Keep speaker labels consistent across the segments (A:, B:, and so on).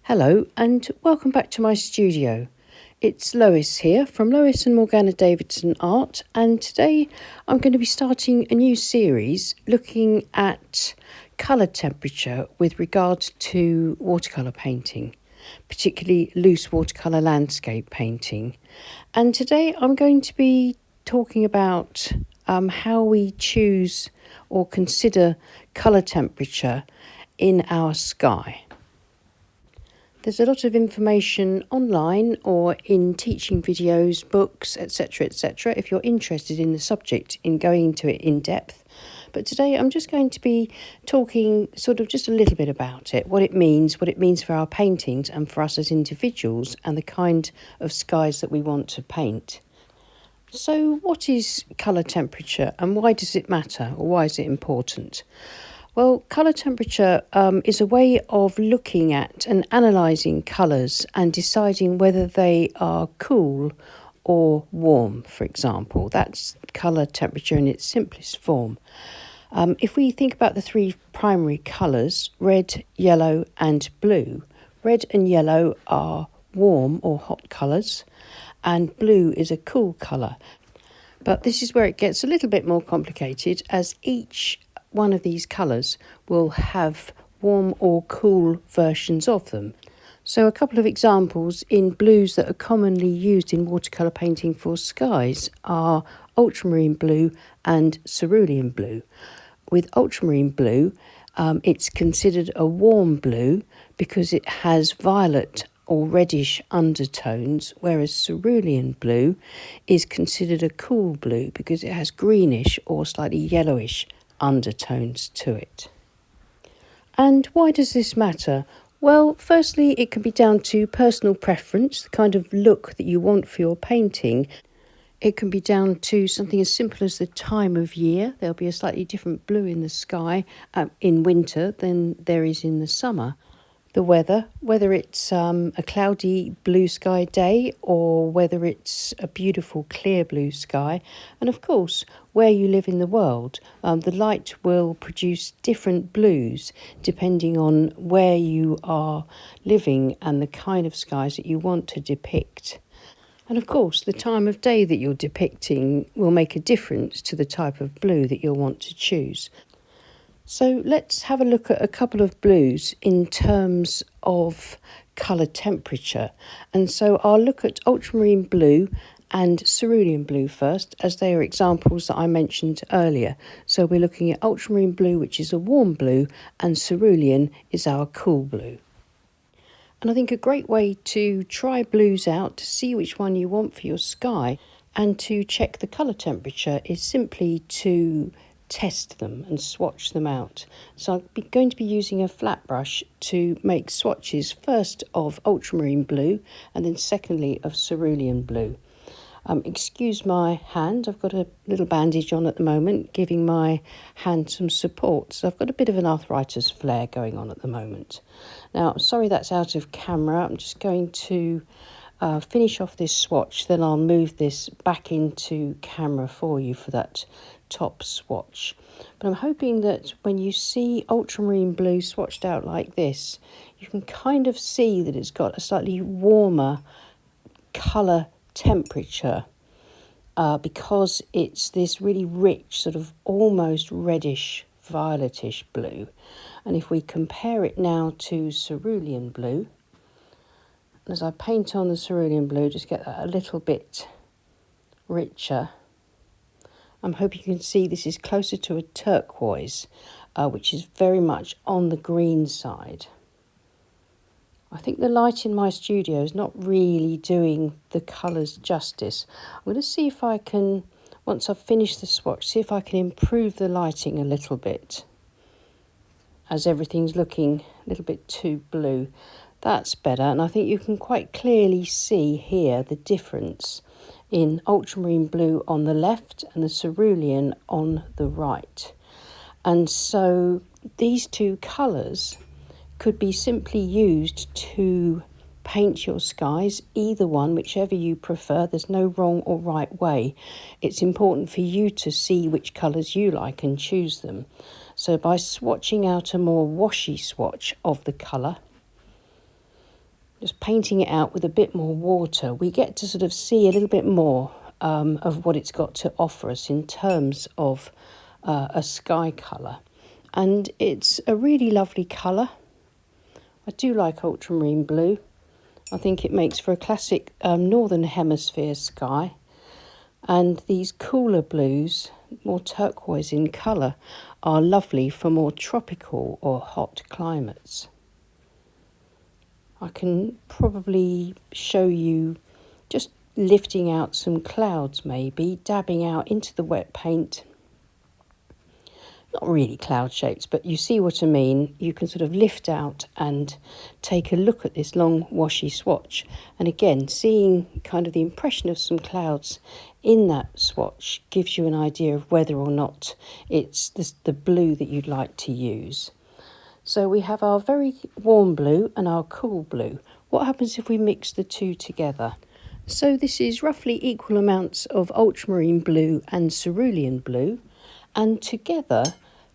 A: Hello and welcome back to my studio. It's Lois here from Lois and Morgana Davidson Art, and today I'm going to be starting a new series looking at colour temperature with regards to watercolour painting, particularly loose watercolour landscape painting. And today I'm going to be talking about how we choose or consider colour temperature in our sky. There's a lot of information online or in teaching videos, books, etc., etc., if you're interested in the subject, in going into it in depth. But today I'm just going to be talking sort of just a little bit about it, what it means for our paintings and for us as individuals, and the kind of skies that we want to paint. So what is colour temperature and why does it matter, or why is it important? Well, colour temperature is a way of looking at and analysing colours and deciding whether they are cool or warm, for example. That's colour temperature in its simplest form. If we think about the three primary colours, red, yellow and blue, red and yellow are warm or hot colours, and blue is a cool colour. But this is where it gets a little bit more complicated, as each one of these colours will have warm or cool versions of them. So a couple of examples in blues that are commonly used in watercolour painting for skies are ultramarine blue and cerulean blue. With ultramarine blue, it's considered a warm blue because it has violet or reddish undertones, whereas cerulean blue is considered a cool blue because it has greenish or slightly yellowish undertones to it. And why does this matter? Well, firstly, it can be down to personal preference, the kind of look that you want for your painting. It can be down to something as simple as the time of year. There'll be a slightly different blue in the sky in winter than there is in the summer. The weather, whether it's a cloudy blue sky day or whether it's a beautiful clear blue sky, and of course where you live in the world. The light will produce different blues depending on where you are living and the kind of skies that you want to depict. And of course the time of day that you're depicting will make a difference to the type of blue that you'll want to choose. So let's have a look at a couple of blues in terms of colour temperature. And so I'll look at ultramarine blue and cerulean blue first, as they are examples that I mentioned earlier. So we're looking at ultramarine blue, which is a warm blue, and cerulean is our cool blue. And I think a great way to try blues out, to see which one you want for your sky, and to check the colour temperature is simply to test them and swatch them out. So I'm going to be using a flat brush to make swatches, first of ultramarine blue and then secondly of cerulean blue. Excuse my hand, I've got a little bandage on at the moment, giving my hand some support. So I've got a bit of an arthritis flare going on at the moment. Now, I'm sorry that's out of camera. I'm just going to finish off this swatch, then I'll move this back into camera for you for that top swatch. But I'm hoping that when you see ultramarine blue swatched out like this, you can kind of see that it's got a slightly warmer colour temperature because it's this really rich sort of almost reddish violetish blue. And if we compare it now to cerulean blue, as I paint on the cerulean blue, just get that a little bit richer. I'm hoping you can see this is closer to a turquoise, which is very much on the green side. I think the light in my studio is not really doing the colours justice. I'm going to see if I can, once I've finished the swatch, see if I can improve the lighting a little bit, as everything's looking a little bit too blue. That's better, and I think you can quite clearly see here the difference in ultramarine blue on the left and the cerulean on the right. And so these two colours could be simply used to paint your skies, either one, whichever you prefer. There's no wrong or right way. It's important for you to see which colours you like and choose them. So by swatching out a more washy swatch of the colour, Just painting it out with a bit more water, we get to sort of see a little bit more of what it's got to offer us in terms of a sky colour. And it's a really lovely colour. I do like ultramarine blue. I think it makes for a classic northern hemisphere sky. And these cooler blues, more turquoise in colour, are lovely for more tropical or hot climates. I can probably show you just lifting out some clouds, maybe dabbing out into the wet paint. Not really cloud shapes, but you see what I mean. You can sort of lift out and take a look at this long washy swatch, and again seeing kind of the impression of some clouds in that swatch gives you an idea of whether or not it's the blue that you'd like to use. So we have our very warm blue and our cool blue. What happens if we mix the two together? So this is roughly equal amounts of ultramarine blue and cerulean blue, and together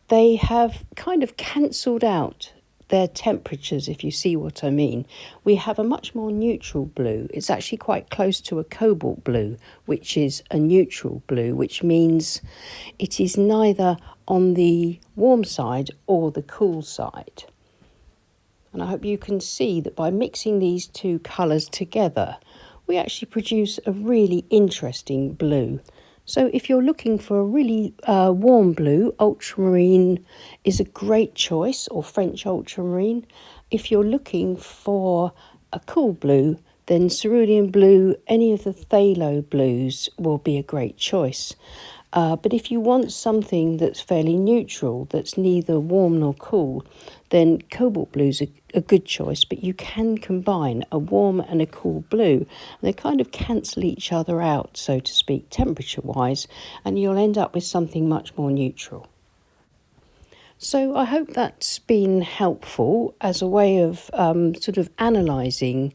A: they have kind of cancelled out their temperatures, if you see what I mean. We have a much more neutral blue. It's actually quite close to a cobalt blue, which is a neutral blue, which means it is neither on the warm side or the cool side. And I hope you can see that by mixing these two colours together, we actually produce a really interesting blue. So if you're looking for a really warm blue, ultramarine is a great choice, or French ultramarine. If you're looking for a cool blue, then cerulean blue, any of the phthalo blues will be a great choice. But if you want something that's fairly neutral, that's neither warm nor cool, then cobalt blue's a good choice, but you can combine a warm and a cool blue, and they kind of cancel each other out, so to speak, temperature-wise, and you'll end up with something much more neutral. So I hope that's been helpful as a way of sort of analysing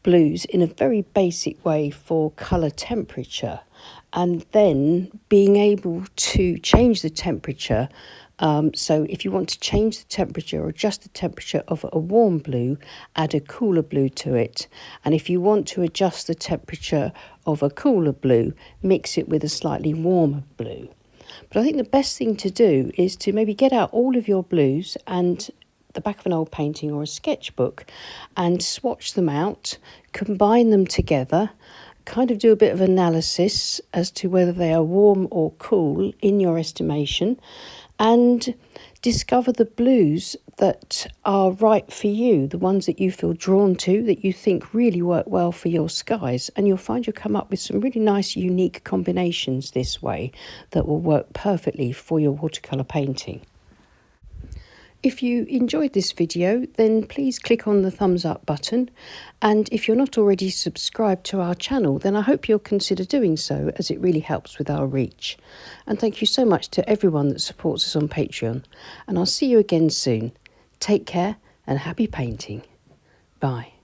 A: blues in a very basic way for colour temperature, and then being able to change the temperature. So if you want to change the temperature or adjust the temperature of a warm blue, add a cooler blue to it. And if you want to adjust the temperature of a cooler blue, mix it with a slightly warmer blue. But I think the best thing to do is to maybe get out all of your blues and the back of an old painting or a sketchbook and swatch them out, combine them together, kind of do a bit of analysis as to whether they are warm or cool in your estimation, and discover the blues that are right for you, the ones that you feel drawn to, that you think really work well for your skies, and you'll find you'll come up with some really nice unique combinations this way that will work perfectly for your watercolour painting. If you enjoyed this video, then please click on the thumbs up button, and if you're not already subscribed to our channel, then I hope you'll consider doing so, as it really helps with our reach. And thank you so much to everyone that supports us on Patreon, and I'll see you again soon. Take care and happy painting. Bye.